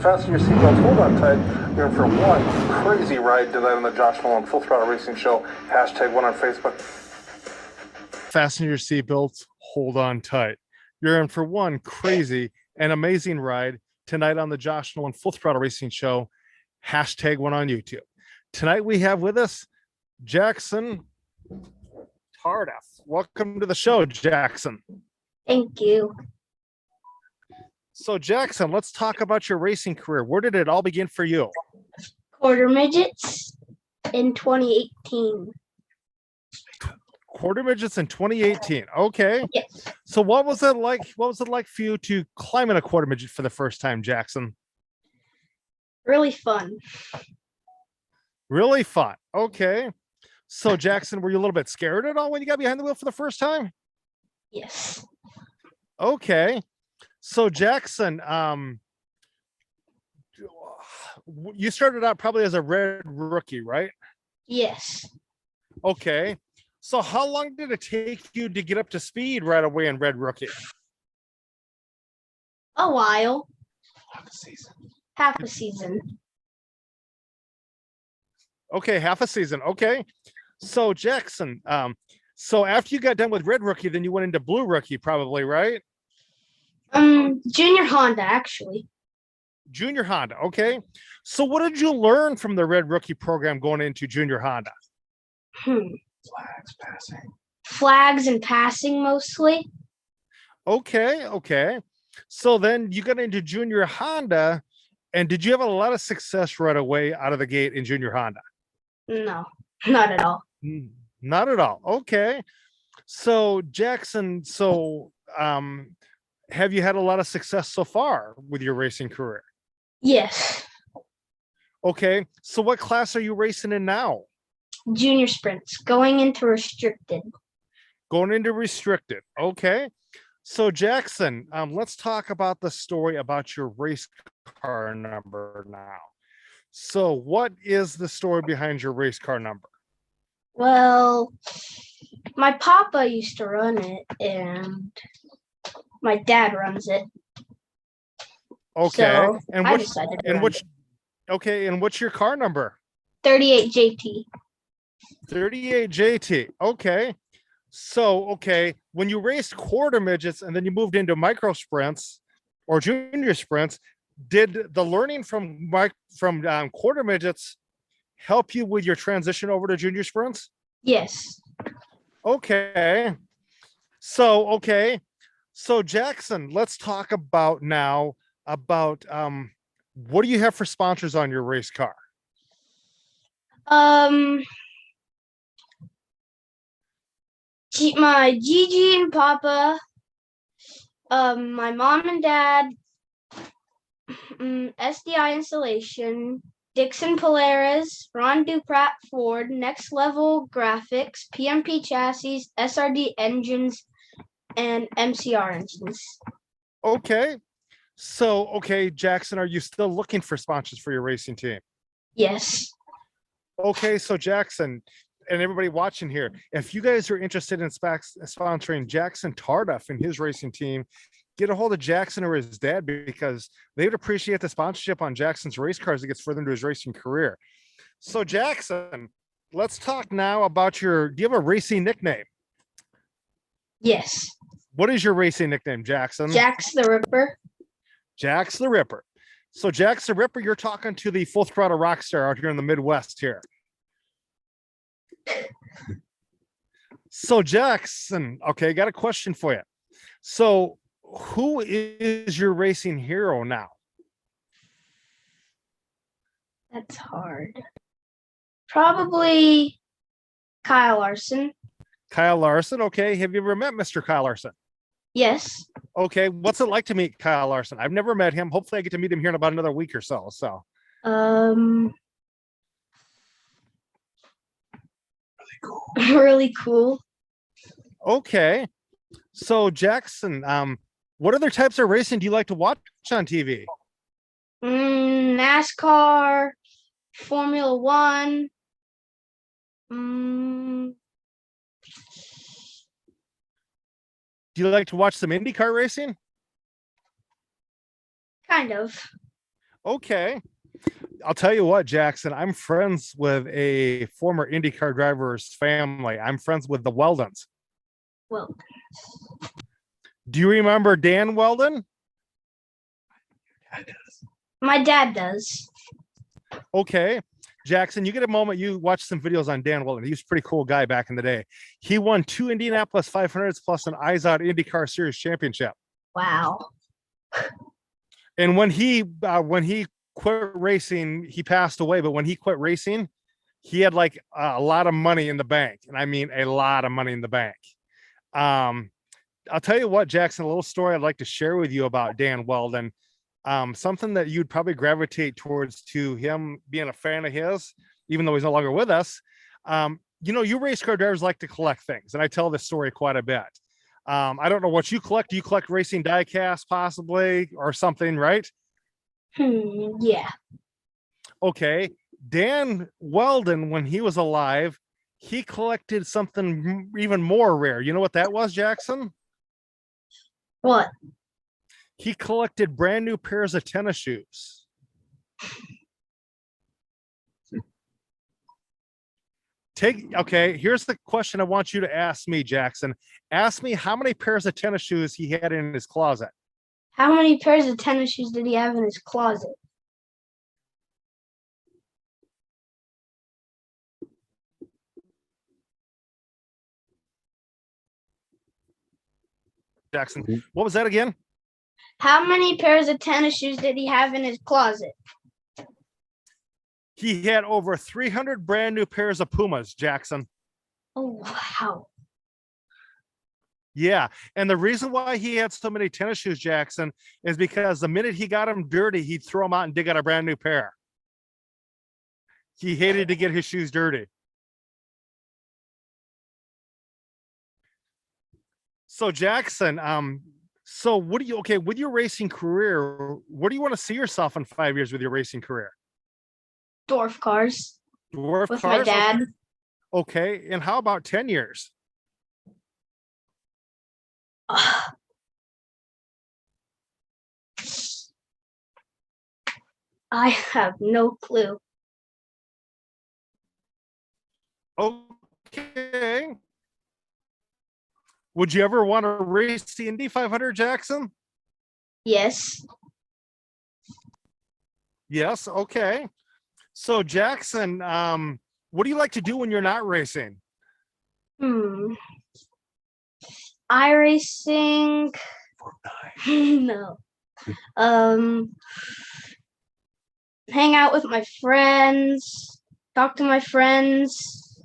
Fasten your seatbelts, hold on tight. We're in for one crazy ride tonight on the Josh Nolan Full Throttle Racing Show. #1 on Facebook. Fasten your seatbelts, hold on tight. You're in for one crazy and amazing ride tonight on the Josh Nolan Full Throttle Racing Show. #1 on YouTube. Tonight we have with us Jackson Tardiff. Welcome to the show, Jackson. Thank you. So Jackson, let's talk about your racing career. Where did it all begin for you? Quarter midgets in 2018. Quarter midgets in 2018. Okay. Yes. So what was it like? What was it like for you to climb in a quarter midget for the first time, Jackson? Really fun. Really fun. Okay. So Jackson, were you a little bit scared at all when you got behind the wheel for the first time? Yes. Okay. So Jackson, you started out probably as a red rookie, right? Yes. Okay. So how long did it take you to get up to speed right away in red rookie? A while. Half a season. Half a season. Okay, half a season. Okay. So Jackson, so after you got done with red rookie, then you went into blue rookie probably, right? Junior Honda, actually. Junior Honda. Okay. So what did you learn from the red rookie program going into junior Honda? Flags, passing. Flags and passing mostly. Okay. Okay. So then you got into junior Honda, and did you have a lot of success right away out of the gate in junior Honda? No, not at all. Not at all. Okay. So Jackson, have you had a lot of success so far with your racing career? Yes. Okay. So what class are you racing in now? Junior sprints. Going into restricted. Going into restricted. Okay. So Jackson, let's talk about the story about your race car number now. So what is the story behind your race car number? Well, my papa used to run it, and my dad runs it. Okay. So and I which decided to and run which it. okay, and what's your car number? 38 JT. 38 JT. Okay. So, okay, when you raced quarter midgets and then you moved into micro sprints or junior sprints, did the learning from quarter midgets help you with your transition over to junior sprints? Yes. Okay. So Jackson, let's talk about now about what do you have for sponsors on your race car? My Gigi and Papa, my mom and dad, SDI Installation, Dixon Polaris, Ron Duprat Ford, Next Level Graphics, PMP Chassis, SRD Engines, and MCR Engines. Okay. So, okay, Jackson, are you still looking for sponsors for your racing team? Yes. Okay, so Jackson and everybody watching here, if you guys are interested in sponsoring Jackson Tardiff and his racing team, get a hold of Jackson or his dad, because they would appreciate the sponsorship on Jackson's race cars that gets further into his racing career. So Jackson, let's talk now about do you have a racing nickname? Yes. What is your racing nickname, Jackson? Jax the Ripper. Jax the Ripper. So Jax the Ripper, you're talking to the Full Throttle rock star out here in the Midwest here. So Jackson, okay, got a question for you. So who is your racing hero now? That's hard. Probably Kyle Larson. Kyle Larson. Okay. Have you ever met Mr. Kyle Larson? Yes. Okay. What's it like to meet Kyle Larson? I've never met him. Hopefully I get to meet him here in about another week or so. Really cool. Really cool. Okay. So Jackson, what other types of racing do you like to watch on TV? NASCAR, Formula One. Do you like to watch some IndyCar racing? Kind of. Okay. I'll tell you what, Jackson, I'm friends with a former IndyCar driver's family. I'm friends with the Weldons. Well, Do you remember Dan Weldon? my dad does. Okay. Jackson, you get a moment, you watch some videos on Dan Weldon. He was a pretty cool guy back in the day. He won 2 Indianapolis 500s plus an Izod IndyCar Series championship. Wow. And when he quit racing, he passed away. But when he quit racing, he had like a lot of money in the bank, and I mean a lot of money in the bank. I'll tell you what, Jackson, a little story I'd like to share with you about Dan Weldon. Something that you'd probably gravitate towards to him being a fan of his, even though he's no longer with us. You race car drivers like to collect things, and I tell this story quite a bit. I don't know what you collect. Do you collect racing diecast possibly or something, right? Yeah. Okay. Dan Weldon, when he was alive, he collected something even more rare. You know what that was, Jackson? What? He collected brand new pairs of tennis shoes. Okay, here's the question I want you to ask me, Jackson. Ask me how many pairs of tennis shoes he had in his closet. How many pairs of tennis shoes did he have in his closet? Jackson, what was that again? How many pairs of tennis shoes did he have in his closet? He had over 300 brand new pairs of Pumas, Jackson. Oh, wow. Yeah. And the reason why he had so many tennis shoes, Jackson, is because the minute he got them dirty, he'd throw them out and dig out a brand new pair. He hated to get his shoes dirty. So Jackson, so what do you, okay, with your racing career, what do you want to see yourself in 5 years with your racing career? Dwarf cars. Dwarf with cars? my dad. Okay. And how about 10 years? I have no clue. Okay. Would you ever want to race the Indy 500, Jackson? Yes. Yes. Okay. So Jackson, what do you like to do when you're not racing? iRacing. No. Hang out with my friends, talk to my friends.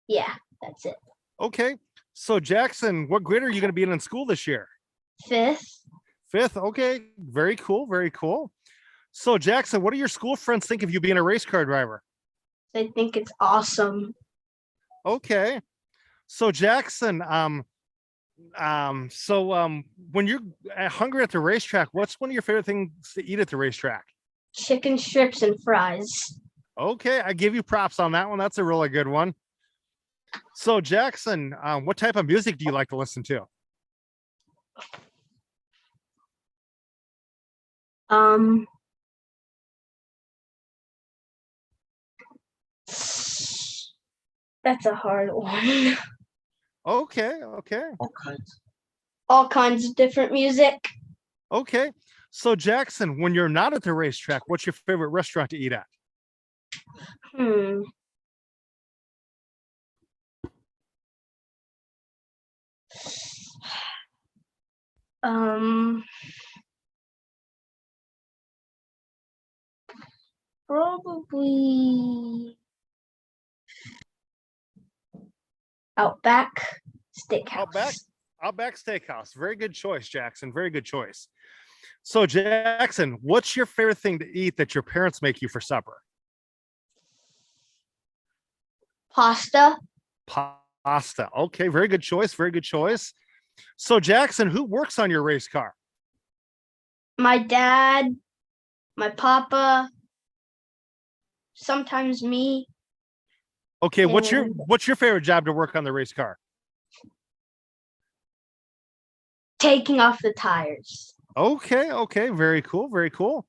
Yeah, that's it. Okay. So Jackson, what grade are you going to be in school this year? Fifth. Fifth. Okay. Very cool. Very cool. So Jackson, what do your school friends think of you being a race car driver? I think it's awesome. Okay. So Jackson, when you're hungry at the racetrack, what's one of your favorite things to eat at the racetrack? Chicken strips and fries. Okay, I give you props on that one. That's a really good one. So Jackson, what type of music do you like to listen to? That's a hard one. Okay. All kinds of different music. Okay. So Jackson, when you're not at the racetrack, what's your favorite restaurant to eat at? Probably Outback Steakhouse. Outback Steakhouse. Very good choice, Jackson. Very good choice. So Jackson, what's your favorite thing to eat that your parents make you for supper? Pasta. Pasta. Okay, very good choice. Very good choice. So Jackson, who works on your race car? My dad, my papa, sometimes me. Okay, what's your favorite job to work on the race car? Taking off the tires. Okay, very cool, very cool.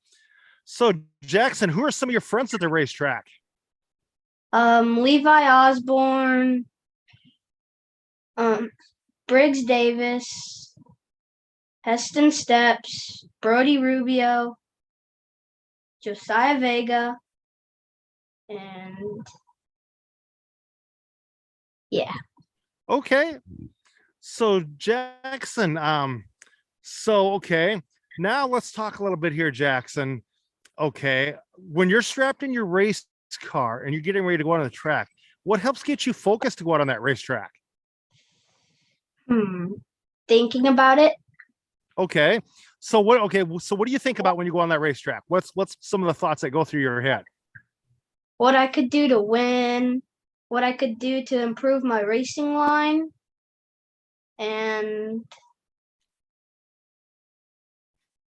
So Jackson, who are some of your friends at the racetrack? Levi Osborne, Briggs Davis, Heston Steps, Brody Rubio, Josiah Vega, and yeah. Okay. So Jackson, okay. Now let's talk a little bit here, Jackson. Okay. When you're strapped in your race car and you're getting ready to go on the track, what helps get you focused to go out on that racetrack? Thinking about it. Okay. So what do you think about when you go on that racetrack? What's some of the thoughts that go through your head? What I could do to win, what I could do to improve my racing line, and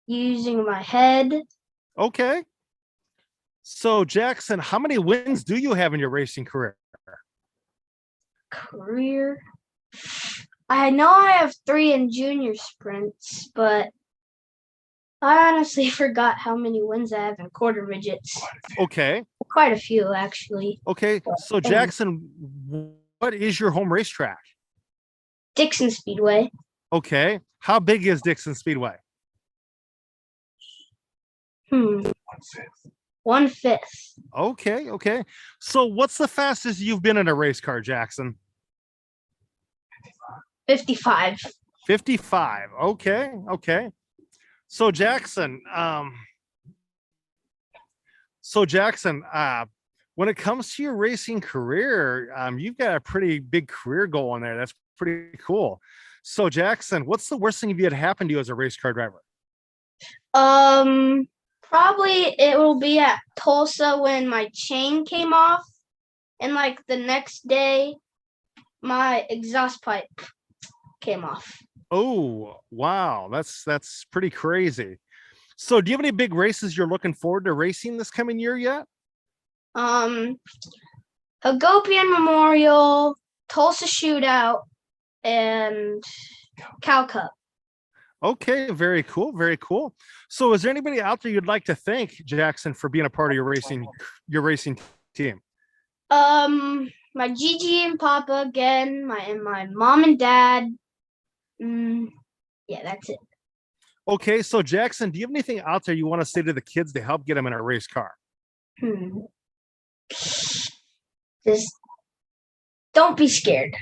using my head. Okay. So Jackson, how many wins do you have in your racing career? Career. I know I have 3 in junior sprints, but I honestly forgot how many wins I have in quarter midgets. Okay. Quite a few, actually. Okay. So Jackson, what is your home racetrack? Dixon Speedway. Okay. How big is Dixon Speedway? 1/5. Okay. Okay. So what's the fastest you've been in a race car, Jackson? 55. 55. Okay. Okay. So Jackson, when it comes to your racing career, you've got a pretty big career going there. That's pretty cool. So Jackson, what's the worst thing that happened to you as a race car driver? Probably it will be at Tulsa when my chain came off, and like the next day, my exhaust pipe came off. Oh, wow. That's pretty crazy. So do you have any big races you're looking forward to racing this coming year yet? Hagopian Memorial, Tulsa Shootout, and Cal Cup. Okay, very cool, very cool. So is there anybody out there you'd like to thank, Jackson, for being a part of your racing team? My Gigi and Papa again, my mom and dad. Yeah, that's it. Okay, so Jackson, do you have anything out there you want to say to the kids to help get them in a race car? Just don't be scared.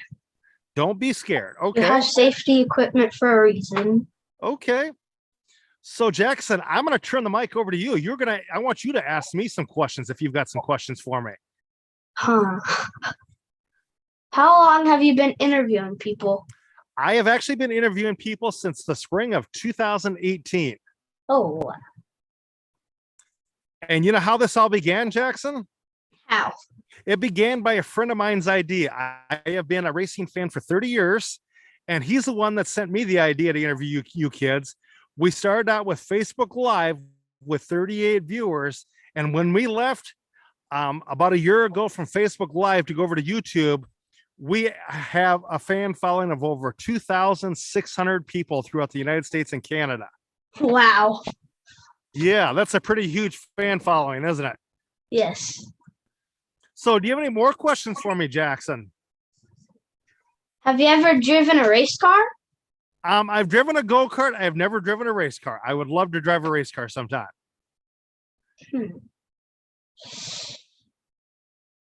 Don't be scared. Okay. You have safety equipment for a reason. Okay. So Jackson, I'm going to turn the mic over to you. I want you to ask me some questions if you've got some questions for me. Huh. How long have you been interviewing people? I have actually been interviewing people since the spring of 2018. Oh. And you know how this all began, Jackson? How? It began by a friend of mine's idea. I have been a racing fan for 30 years, and he's the one that sent me the idea to interview you kids. We started out with Facebook Live with 38 viewers, and when we left about a year ago from Facebook Live to go over to YouTube, we have a fan following of over 2,600 people throughout the United States and Canada. Wow. Yeah, that's a pretty huge fan following, isn't it? Yes. So do you have any more questions for me, Jackson? Have you ever driven a race car? I've driven a go-kart. I have never driven a race car. I would love to drive a race car sometime.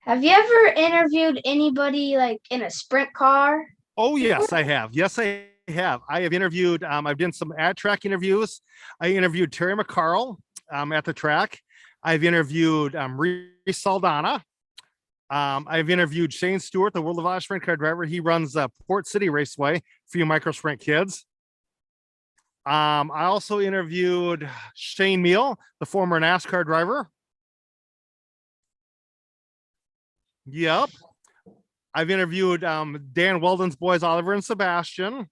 Have you ever interviewed anybody like in a sprint car? Oh, yes, I have. Yes, I have. I have interviewed, I've done some ad track interviews. I interviewed Terry McCarl at the track. I've interviewed Reese Saldana. I've interviewed Shane Stewart, the World of Oz sprint car driver. He runs Port City Raceway for you micro sprint kids. I also interviewed Shane Meal, the former NASCAR driver. Yep. I've interviewed Dan Weldon's boys, Oliver and Sebastian.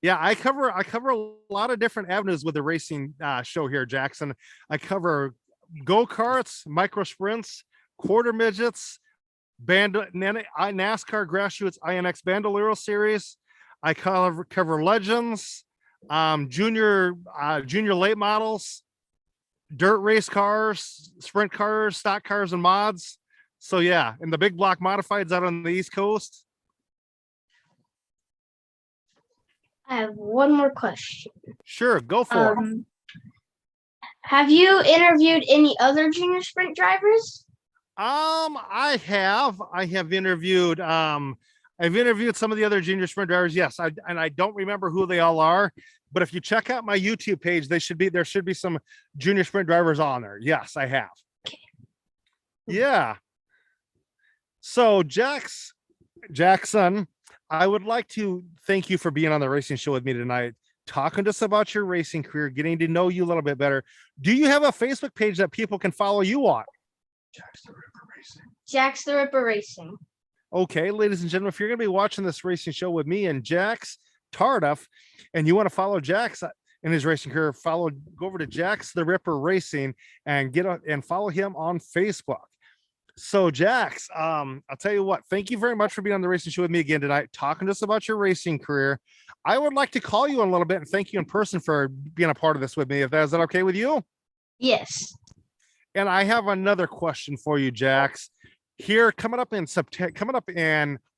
Yeah, I cover a lot of different avenues with the racing show here, Jackson. I cover go-karts, micro sprints, quarter midgets, NASCAR grassroots INX Bandolero series. I cover legends, junior late models, dirt race cars, sprint cars, stock cars, and mods. So yeah, and the big block modifieds out on the East Coast. I have one more question. Sure, go for it. Have you interviewed any other junior sprint drivers? I have interviewed I've interviewed some of the other junior sprint drivers. Yes, I don't remember who they all are, but if you check out my YouTube page, there should be some junior sprint drivers on there. Yes, I have. Okay. Yeah. So Jackson, I would like to thank you for being on the racing show with me tonight, talking to us about your racing career, getting to know you a little bit better. Do you have a Facebook page that people can follow you on? Jax the Ripper Racing. Okay, ladies and gentlemen, if you're going to be watching this racing show with me and Jax Tardiff, and you want to follow Jax in his racing career, go over to Jax the Ripper Racing and follow him on Facebook. So Jax, I'll tell you what, thank you very much for being on the racing show with me again tonight, talking to us about your racing career. I would like to call you in a little bit and thank you in person for being a part of this with me. Is that okay with you? Yes. And I have another question for you, Jax. Here, coming up in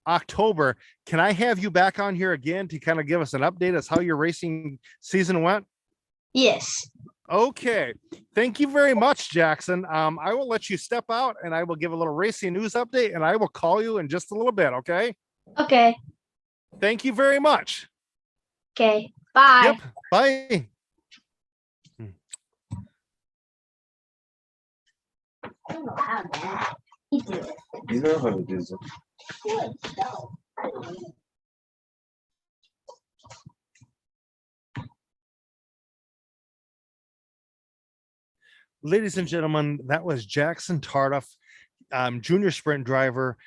October, can I have you back on here again to kind of give us an update as how your racing season went? Yes. Okay. Thank you very much, Jackson. I will let you step out and I will give a little racing news update and I will call you in just a little bit. Okay. Okay. Thank you very much. Okay. Bye. Yep. Bye. I don't know how to he did it. You know how to do it. Ladies and gentlemen, that was Jackson Tardiff, junior sprint driver.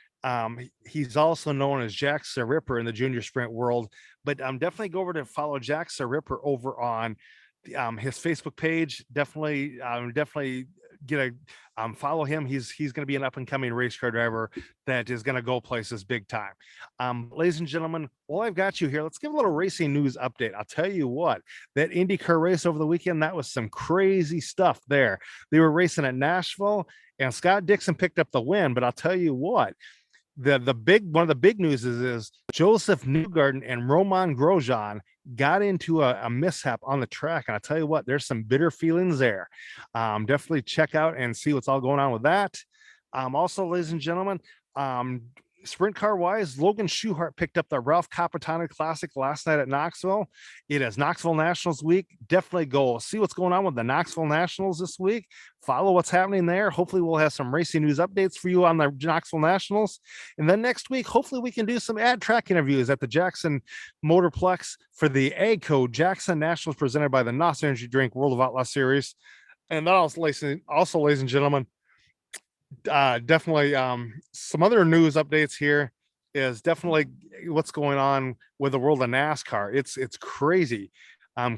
He's also known as Jax the Ripper in the junior sprint world, but definitely go over to follow Jax the Ripper over on his Facebook page. Definitely get a follow him. He's going to be an up and coming race car driver that is going to go places big time. Ladies and gentlemen, while I've got you here, let's give a little racing news update. I'll tell you what, that IndyCar race over the weekend, that was some crazy stuff there. They were racing at Nashville and Scott Dixon picked up the win, but I'll tell you what, one of the big news is Joseph Newgarden and Roman Grosjean got into a mishap on the track. And I tell you what, there's some bitter feelings there. Definitely check out and see what's all going on with that. Also, ladies and gentlemen, sprint car wise, Logan Schuchart picked up the Ralph Capitani Classic last night at Knoxville. It is Knoxville Nationals week. Definitely go see what's going on with the Knoxville Nationals this week. Follow what's happening there. Hopefully we'll have some racing news updates for you on the Knoxville Nationals. And then next week, hopefully we can do some ad track interviews at the Jackson Motorplex for the AGCO Jackson Nationals presented by the NOS Energy Drink World of Outlaw Series. And that also, ladies and gentlemen, definitely some other news updates here is definitely what's going on with the world of NASCAR. It's crazy.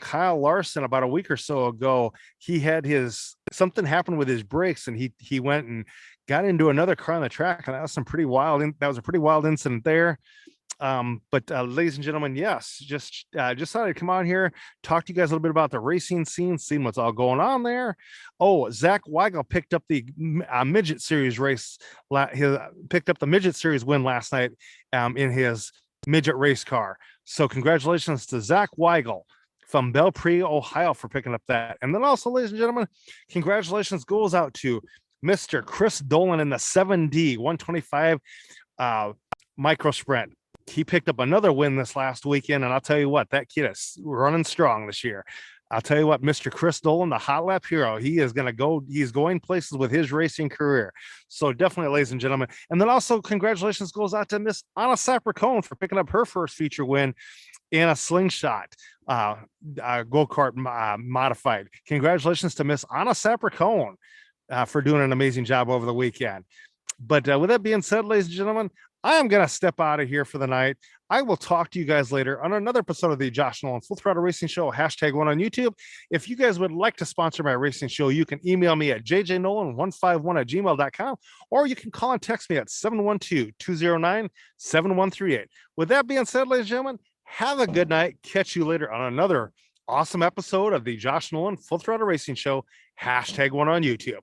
Kyle Larson, about a week or so ago, he had something happened with his brakes and he went and got into another car on the track, and that was a pretty wild incident there. But ladies and gentlemen, yes, just thought I'd come on here, talk to you guys a little bit about the racing scene, seeing what's all going on there. Oh, Zach Weigel picked up the midget series race. Picked up the midget series win last night in his midget race car. So congratulations to Zach Weigel from Belpre, Ohio, for picking up that. And then also, ladies and gentlemen, congratulations goes out to Mr. Chris Dolan in the 7D 125 micro sprint. He picked up another win this last weekend, and I'll tell you what, that kid is running strong this year. I'll tell you what, Mr. Chris Dolan, the hot lap hero, he's going places with his racing career. So definitely, ladies and gentlemen. And then also congratulations goes out to Miss Anna Sapricone for picking up her first feature win in a slingshot go-kart modified. Congratulations to Miss Anna Sapricone for doing an amazing job over the weekend. But with that being said, ladies and gentlemen, I am going to step out of here for the night. I will talk to you guys later on another episode of the Josh Nolan Full Throttle Racing Show, #1 on YouTube. If you guys would like to sponsor my racing show, you can email me at jjnolan151@gmail.com, or you can call and text me at 712-209-7138. With that being said, ladies and gentlemen, have a good night. Catch you later on another awesome episode of the Josh Nolan Full Throttle Racing Show. #1 on YouTube.